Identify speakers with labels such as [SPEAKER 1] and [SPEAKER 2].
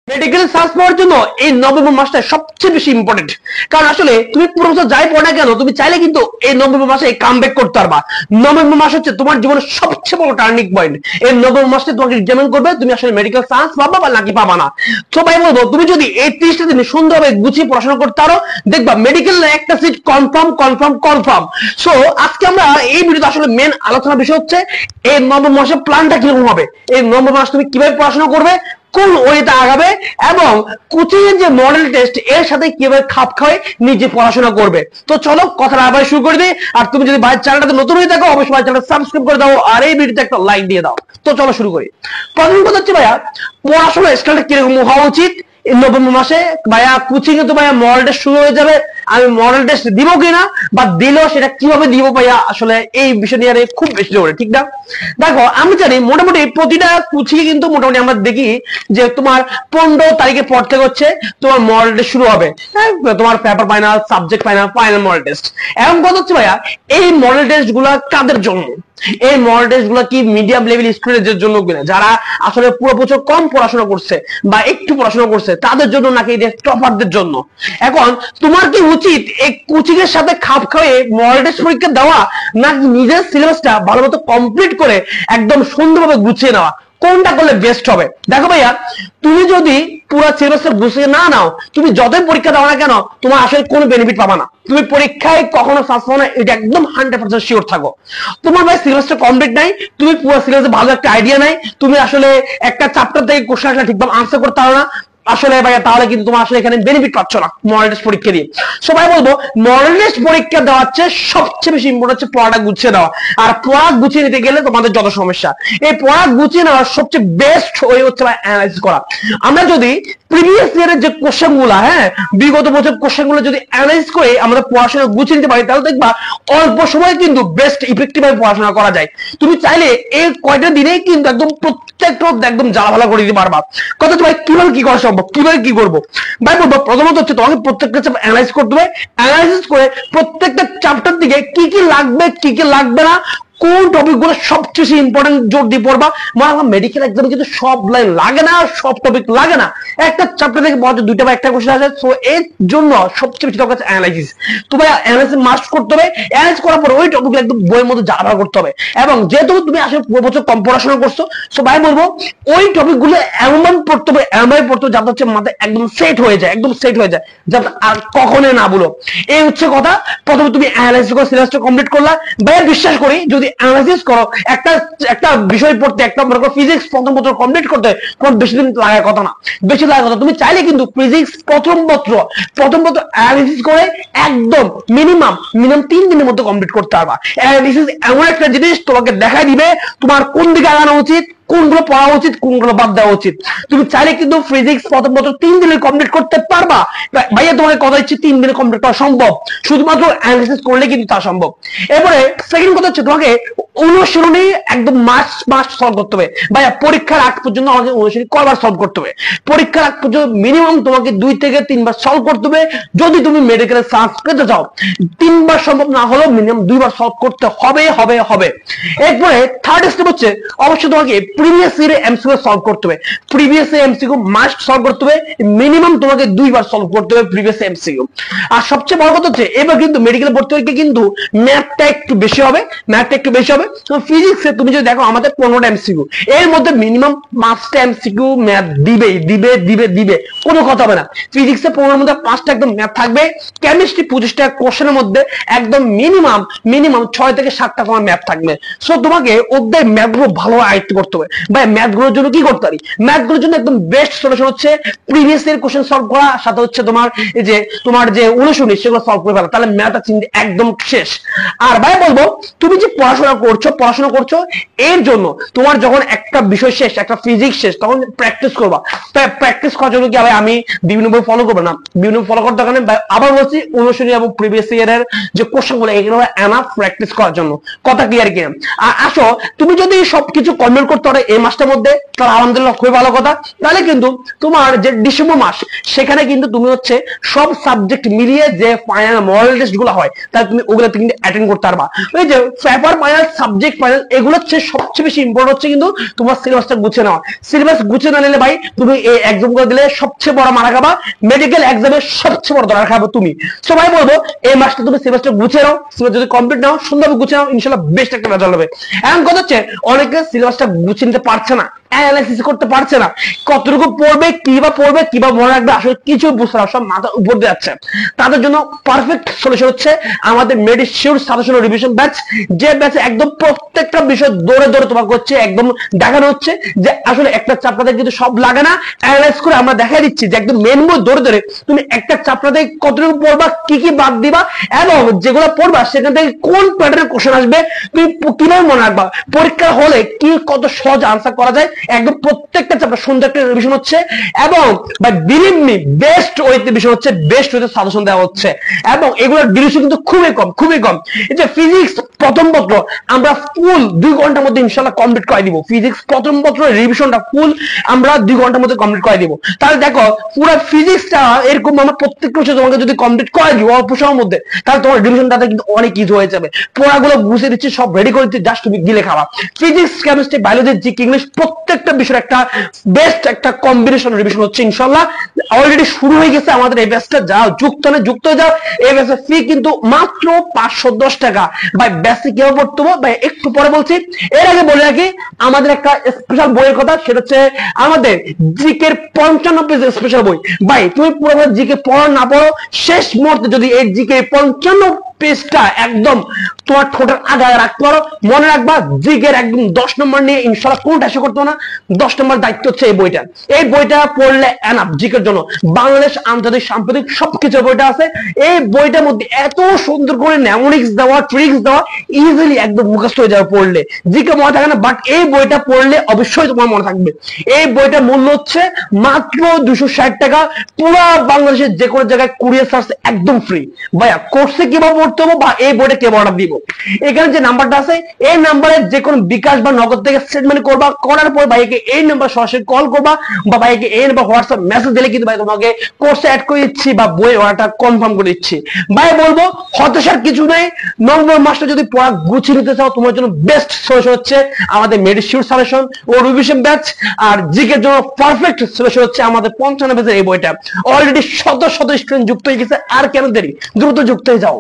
[SPEAKER 1] Medical science পড়ার জন্য এই নভেম্বর মাসটা সবচেয়ে বেশি ইম্পর্টেন্ট। কারণ আসলে তুমি পুরো বছর যাই পড়ো না কেন, তুমি চাইলে কিন্তু এই নভেম্বর মাসে কামব্যাক করতে পারবা। নভেম্বর মাস হচ্ছে তোমার জীবনের সবচেয়ে বড় টার্নিং পয়েন্ট। এই নভেম্বর মাসে তোমাকে এক্সামিন করবে তুমি আসলে মেডিকেল সায়েন্স পাবা বা নাকি পাবা না। তো ভাই বলবো, তুমি যদি এই 30টা দিনে সুন্দরভাবে গুছিয়ে পড়াশোনা করতে পারো, দেখবা মেডিকেল একটা seat confirm confirm confirm. So আজকে আমরা এই ভিডিওতে আসলে মেন আলোচনার বিষয় হচ্ছে এই নভেম্বর মাসের প্ল্যানটা কিরকম হবে, এই নভেম্বর মাস তুমি কিভাবে পড়াশোনা করবে, কোন ওয়েতে আগাবে, এবং কোচিং এর যে মডেল টেস্ট এর সাথে কিভাবে খাপ খাওয়াই নিজে পড়াশোনা করবে। তো চলো কথাটা আবার শুরু করে দিই। আর তুমি যদি ভাই চ্যানেলটাতে নতুন হয়ে থাকো অবশ্যই ভাই চ্যানেলটা সাবস্ক্রাইব করে দাও আর এই ভিডিওতে একটা লাইক দিয়ে দাও। তো চলো শুরু করি। প্রথম কথা হচ্ছে ভাইয়া, পড়াশোনার স্টাইলটা কিরকম হওয়া উচিত এই নভেম্বর মাসে। ভাইয়া কোচিং এ তো ভাইয়া মডেল টেস্ট শুরু হয়ে যাবে, আমি মডেল টেস্ট দিব কিনা বা দিলেও সেটা কিভাবে দিব ভাইয়া, আসলে এই বিষয় নিয়ে খুব বেশি জরুরি, ঠিক না? দেখো আমি জানি মোটামুটি প্রতিটা কোচিং কিন্তু মোটামুটি আমরা দেখি যে তোমার 15 তারিখের পর থেকে হচ্ছে তোমার মডেল টেস্ট শুরু হবে। তোমার paper final, subject final, final model test. এখন কথা হচ্ছে ভাইয়া, এই মডেল টেস্ট গুলা কাদের জন্য? এই মডেল টেস্ট গুলা কি মিডিয়াম লেভেল স্টুডেন্টদের জন্য কিনা, যারা আসলে পুরো বছর কম পড়াশোনা করছে বা একটু পড়াশোনা করছে তাদের জন্য, নাকি টপারদের জন্য? এখন তোমার কি উচিত এই কোচিং এর সাথে খাপ খাইয়ে মডেল টেস্ট পরীক্ষা দেওয়া, নাকি নিজের সিলেবাসটা ভালোমতো কমপ্লিট করে একদম সুন্দরভাবে গুছিয়ে নেওয়া? কোনটা করলে বেস্ট হবে? দেখো ভাইয়া, তুমি যদি পুরো সিলেবাসটা গুছিয়ে না নাও, তুমি যতই পরীক্ষা দাও না কেন তোমার আসলে কোনো বেনিফিট পাবা না। তুমি পরীক্ষায় কখনো সাকসেস হবে না, এটা একদম 100% শিওর থাকো। তোমার ভাই সিলেবাসটা কমপ্লিট নাই, তুমি পুরো সিলেবাসে ভালো একটা আইডিয়া নাই, তুমি আসলে একটা চ্যাপ্টার থেকে কোশ্চেন আসলে ঠিকভাবে আনসার করতে পারো না, আসলে ভাইয়া তাহলে কিন্তু তোমার আসলে এখানে বেনিফিট পাচ্ছ না মডেল টেস্ট পরীক্ষা দিয়ে। সবাই বলবো, মডেল টেস্ট পরীক্ষা দেওয়ার হচ্ছে সবচেয়ে বেশি ইম্পর্টেন্ট হচ্ছে পড়াটা গুছিয়ে দেওয়া। আর পড়া গুছিয়ে নিতে গেলে তোমাদের যত সমস্যা, এই পড়া গুছিয়ে নেওয়ার সবচেয়ে বেস্ট ওয়ে হচ্ছে অ্যানালাইসিস করা। আমরা যদি প্রিভিয়াস ইয়ারের যে কোশ্চেন গুলা, বিগত বছর কোশ্চেন গুলো যদি অ্যানালাইজ করে আমাদের পড়াশোনা গুছিয়ে নিতে পারি, তাহলে দেখবা অল্প সময়ে কিন্তু বেস্ট ইফেক্টিভ ভাবে পড়াশোনা করা যায়। তুমি চাইলে এই কয়টা দিনেই কিন্তু একদম প্রত্যেকটা একদম জ্বালাভালা করে দিতে পারবা। কথা হচ্ছে ভাই কিভাবে কি করা সম্ভব, কিভাবে কি করবো? ভাই বলবো, প্রথমত হচ্ছে তোমাকে প্রত্যেকটা চ্যাপ্টার অ্যানালাইজ করতে হবে। অ্যানালাইসিস করে প্রত্যেকটা চ্যাপ্টার দিকে কি কি লাগবে কি কি লাগবে না, কোন টপিক গুলো সবচেয়ে ইম্পর্টেন্ট জোর দিয়ে পড়বা। মেডিকেল এক্সামে কিন্তু সব লাইন লাগে না, সব টপিক লাগে না, একটা চ্যাপ্টার থেকে বড় দুইটা বা একটা কোশ্চেন আসে। সো এর জন্য সবচেয়ে বেশি দরকার অ্যানালাইসিস। তো ভাই অ্যানালাইসিস মাস্ট করতে হবে। অ্যানালাইজ করার পর ওই টপিক একদম বইয়ের মধ্যে জানা করতে হবে। এবং যেহেতু তুমি আসলে পুরো বছর কম পড়াশোনা করছো, সো ভাই বলবো ওই টপিক গুলো এমন পড়তে হবে, এমন পড়তে হবে যাতে হচ্ছে মাথায় একদম সেট হয়ে যায়, একদম সেট হয়ে যায়, যাতে আর কখনোই না বলো। এই হচ্ছে কথা। প্রথমে তুমি অ্যানালাইসিস করে সিলেবাসটা কমপ্লিট করলা। ভাই বিশ্বাস করি, যদি অ্যানালাইসিস করো একটা একটা বিষয় পড়তে, একটা মনে করো ফিজিক্স প্রথম বছর কমপ্লিট করতে তোমার বেশি দিন লাগার কথা না, বেশি লাগার কথা। তুমি চাইলে কিন্তু ফিজিক্স প্রথম বছর অ্যানালাইসিস করে একদম মিনিমাম 3 দিনের মধ্যে কমপ্লিট করতে পারবা। অ্যানালাইসিস এমন একটা জিনিস তোমাকে দেখাই দিবে তোমার কোন দিকে আগানো উচিত, কোনগুলো পড়া উচিত, কোনগুলো বাদ দেওয়া উচিত। তুমি চাইলে কিন্তু ফিজিক্স প্রথম বছর 3 দিনে কমপ্লিট করতে পারবা। ভাইয়া তোমাকে কথা দিচ্ছি 3 দিনে কমপ্লিট করা সম্ভব, শুধুমাত্র অ্যানালাইসিস করলে কিন্তু তা সম্ভব। এরপরে সেকেন্ড কথা হচ্ছে তোমাকে অনুশীলনী একদম মাস্ট সলভ করতে হবে। ভাইয়া পরীক্ষার আগ পর্যন্ত আমাকে অনুশীলনী কয়বার সলভ করতে হবে? পরীক্ষার আগ পর্যন্ত মিনিমাম তোমাকে 2 থেকে 3 বার সলভ করতে হবে। যদি তুমি মেডিকেল সায়েন্স পেতে চাও 3 বার সম্ভব না হলেও মিনিমাম 2 বার সলভ করতে হবে হবে হবে। এরপরে থার্ড স্টেপ হচ্ছে অবশ্যই তোমাকে প্রিভিয়াস ইয়ারে এমসিকিউ সলভ করতে হবে। Previous year MCQ must solve করতে হবে, মিনিমাম তোমাকে 2 বার সলভ করতে হবে প্রিভিয়াস এমসিকিউ। আর সবচেয়ে বড় কথা হচ্ছে এবার কিন্তু মেডিকেল ভর্তি হতে কিন্তু ম্যাথটা একটু বেশি হবে, ফিজিক্সে তুমি যদি দেখো আমাদের 15টা এমসিকিউ, এর মধ্যে মিনিমাম 5টা এমসিকিউ ম্যাথ দিবে দিবে দিবে দিবে, কোনো কথা হবে না। ফিজিক্সে 15 মধ্যে 5টা একদম ম্যাথ থাকবে। কেমিস্ট্রি 25টা কোশ্চেনের মধ্যে একদম মিনিমাম 6 থেকে 7টা তোমার ম্যাথ থাকবে। সো তোমাকে ওদের ম্যাথগুলো ভালো আয়ত্ত করতে হবে। ভাই ম্যাথগুলোর জন্য কি করতে পারি? ম্যাথগুলোর জন্য একদম বেস্ট সলিউশন হচ্ছে প্রিভিয়াস ইয়ার কোশ্চেন সলভ করা, সাথে হচ্ছে তোমার যে অনুশীলনী সেগুলো সলভ করে ফেলা, তাহলে ম্যাথটা চিন্তা একদম শেষ। আর ভাই বলবো, তুমি যে পড়াশোনা করছো এর জন্য তোমার যখন একটা বিষয় শেষ, একটা ফিজিক্স শেষ, তখন প্র্যাকটিস করবা। তাই প্র্যাকটিস করার জন্য কি আমি বিভিন্ন বই ফলো করবো না, বিভিন্ন ফলো করতে দরকার নেই। আবার বলছি, অনুশীলনী এবং প্রিভিয়াস ইয়ারের যে কোশ্চেন গুলো এগুলো এনাফ প্র্যাকটিস করার জন্য। কথা ক্লিয়ার কিনা? আর আসো, তুমি যদি সবকিছু কমপ্লিট করতে পারো পারো এই মাসটার মধ্যে, তাহলে আলহামদুলিল্লাহ খুবই ভালো কথা। তাহলে কিন্তু তোমার যে ডিসেম্বর মাস, সেখানে কিন্তু তুমি হচ্ছে সব সাবজেক্ট মিলিয়ে যে ফাইনাল মডেল টেস্ট গুলো হয়, তাহলে তুমি ওগুলো কিন্তু অ্যাটেন্ড করতে পারবা। ওই যে পেপার ফাইনাল, সাবজেক্ট ফাইনাল, এগুলো হচ্ছে সবচেয়ে বেশি ইম্পর্টেন্ট হচ্ছে কিন্তু তোমার সিলেবাসটা গুছিয়ে নেওয়া। সিলেবাস গুছিয়ে না নিলে ভাই তুমি এই এক্সাম করে দিলে সবচেয়ে বড় মারা খাবা, মেডিকেল এক্সামের সবচেয়ে বড় ধরা খাবো তুমি। সবাই বলবো এই মাসটা তুমি সিলেবাসটা গুছিয়ে নাও, সিলেবাস যদি কমপ্লিট নাও, সুন্দরভাবে গুছিয়ে নাও, ইনশাআল্লাহ বেস্ট একটা রেজাল্ট হবে। এখন কথা হচ্ছে অনেকে সিলেবাসটা গুছিয়ে নিতে পারছে না, অ্যানালাইসিস করতে পারছে না, কতটুকু পড়বে, কিভাবে মনে রাখবে, আসলে কিছু বুঝতে না, সব মাথা উপর দিয়ে যাচ্ছে। তাদের জন্য পারফেক্ট সলিউশন হচ্ছে আমাদের মেডিশিওর সাজেশন রিভিশন ব্যাচ। যে ব্যাচে একদম প্রত্যেকটা বিষয় দৌড়ে দৌড়ে তোমাকে হচ্ছে একদম দেখানো হচ্ছে যে আসলে একটা চ্যাপ্টারে কিন্তু সব লাগে না, অ্যানালাইজ করে আমরা দেখাই দিচ্ছি যে একদম মেন বই ধরে ধরে তুমি একটা চ্যাপ্টারে কতটুকু পড়বা, কি কি বাদ দিবা, এবং যেগুলো পড়বা সেখান থেকে কোন প্যাটার্নের কোশ্চেন আসবে, তুমি কিভাবে মনে রাখবা, পরীক্ষা হলে কি কত সহজ আনসার করা যায়, একদম প্রত্যেকটা চ্যাপ্টার সুন্দর একটা রিভিশন হচ্ছে। এবং বাই বিলিভ মি, বেস্ট ওয়েতে বিষয় হচ্ছে, বেস্ট ওয়েতে সাজেশন দেওয়া হচ্ছে, এবং এগুলোর ডিউরেশন কিন্তু খুবই কম। এই যে ফিজিক্স প্রথম পত্র আমরা ফুল 2 ঘন্টার মধ্যে ইনশাআল্লাহ কমপ্লিট করে দিব। ফিজিক্স প্রথম পত্র রিভিশনটা ফুল আমরা 2 ঘন্টার মধ্যে কমপ্লিট করে দিব। তাহলে দেখো পুরো ফিজিক্সটা এরকম আমরা প্রত্যেকটা বিষয় তোমাকে যদি কমপ্লিট করে দিব অল্প সময়ের মধ্যে, তাহলে তোমার রিভিশনটাতে কিন্তু অনেক ইজি হয়ে যাবে। পড়াগুলো বুঝিয়ে দিচ্ছি, সব রেডি করে দিচ্ছি, জাস্ট তুমি গিলে খাওয়া। Physics, chemistry, biology, GK, English প্রত্যেকটা বিষয়ের একটা বেস্ট একটা কম্বিনেশন রিভিশন হচ্ছে ইনশাআল্লাহ। অলরেডি শুরু হয়ে গেছে আমাদের এই ব্যাচটা, যাও যুক্ত হয়ে যাও। এই ব্যাচের ফি কিন্তু মাত্র 510 টাকা। ভাই ব্যাচে কিভাবে পড়তে হবে ভাই একটু পরে বলছি, এর আগে বলে রাখি আমাদের একটা স্পেশাল বইয়ের কথা, সেটা হচ্ছে আমাদের জিকের 55 পেজ স্পেশাল বই। ভাই তুমি পুরো জিকে পড়ো না পড়ো, শেষ মুহূর্তে যদি এই জিকে 55 পেজটা একদম তোমার ঠোঁটের আগায় রাখতে পারো, মনে রাখবা জিকের একদম 10 নম্বর নিয়ে ইনশাআল্লাহ কোনটা এসে করতে না। 10 নম্বর দায়িত্ব হচ্ছে এই বইটা। এই বইটা পড়লে এনাফ জিকের জন্য। বাংলাদেশ, আন্তর্জাতিক, সাম্প্রতিক সবকিছু বইটা আছে। এই বইটার মধ্যে এত সুন্দর করে নেমোনিক্স দেওয়া, ট্রিক্স দেওয়া, ইজিলি একদম মুখস্থ হয়ে যাবে পড়লে। জিকে মনে থাকে না, বাট এই বইটা পড়লে অবশ্যই তোমার মনে থাকবে। এই বইটার মূল্য হচ্ছে মাত্র 260 টাকা। পুরো বাংলাদেশের যে কোনো জায়গায় কুরিয়ার সার্ভিস একদম ফ্রি। ভাইয়া কোর্সে কিভাবে পড়তে হবে বা এই বইটা কে অর্ডার দিব, এখানে যে নাম্বারটা আছে এই নাম্বারে যে কোনো বিকাশ বা নগদ থেকে স্টেটমেন্ট করবা, করার পর ভাইকে এই নাম্বার সরাসরি কল করবা বা ভাইকে এই নাম্বার হোয়াটসঅ্যাপ মেসেজ দিলে কিন্তু ভাই তোমাকে কোর্সে অ্যাড করে দিচ্ছি বা বই অর্ডারটা কনফার্ম করে দিচ্ছি। ভাই বলবো হতাশার কিছু নেই, নভেম্বর মাসটা যদি পড়া গুছিয়ে নিতে চাও, তোমার জন্য বেস্ট সলিউশন হচ্ছে আমাদের মেডিশিওর সাজেশন ও রিভিশন ব্যাচ। আর জিকের জন্য পারফেক্ট সলিউশন হচ্ছে আমাদের 55 পেজের এই বইটা। অলরেডি শত শত স্টুডেন্ট যুক্ত হয়ে গেছে, আর কেন দেরি, দ্রুত যুক্ত হয়ে যাও।